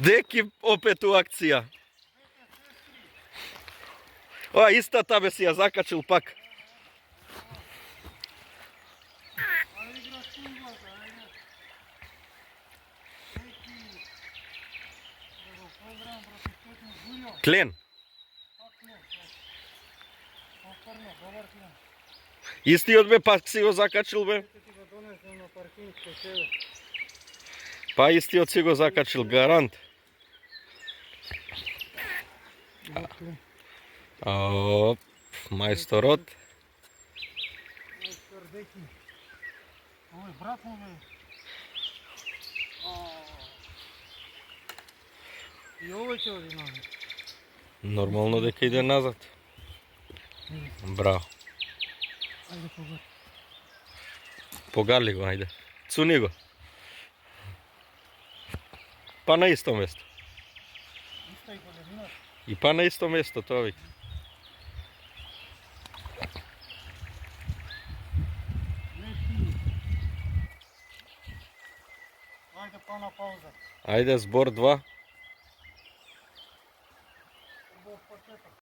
Деки опет у акција. О, истата бе си ја закачил пак. Клен. Истиот бе, пак си го закачил бе. Па истиот си го закачил, гарант. Оп, мајсторот. Овој брат му бе. И овој ќе оди назад. Нормално дека иде назад. Браво. Ајде погар. Погали го, ајде. Цуни го. Па на исто место. Иста и големина. И па на исто место, тоа вика. Ајде па на пауза. Ајде, збор 2.